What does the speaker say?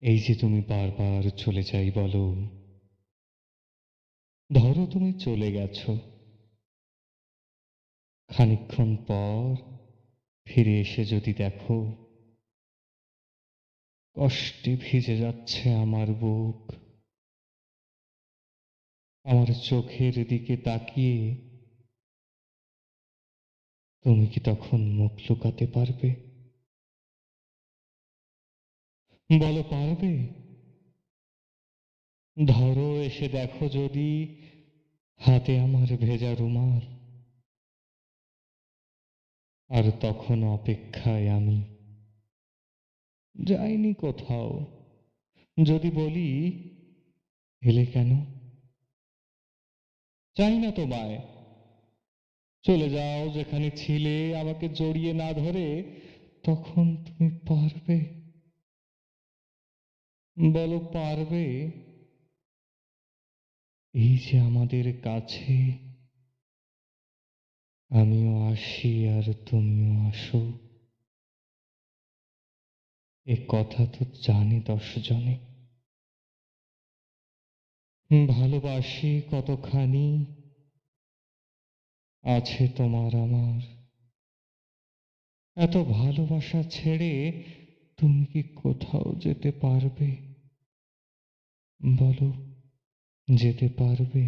এই যে তুমি বারবার চলে যাই বলো, ধরো তুমি চলে গেছো, খানিকক্ষণ পর ফিরে এসে যদি দেখো কষ্টে ভিজে যাচ্ছে আমার বুক, আমার চোখের দিকে তাকিয়ে তুমি কি তখন মুখ লুকাতে পারবে? বলো পারবে? ধরো এসে দেখো যদি হাতে আমার ভেজা রুমাল, আর তখন অপেক্ষায় আমি যাইনি কোথাও। যদি বলি এলে কেন, চাই না তোমায়, চলে যাও যেখানে ছিলে, আমাকে জড়িয়ে না ধরে, তখন তুমি পারবে? বলো পারবে? এই যে আমাদের কাছে আমিও আসি আর তুমিও আসো, এ কথা তো জানে 10 জনে। ভালোবাসি কতখানি আছে তোমার আমার, এত ভালোবাসা ছেড়ে তুমি কি কোথাও যেতে পারবে? বলো যেতে পারবে?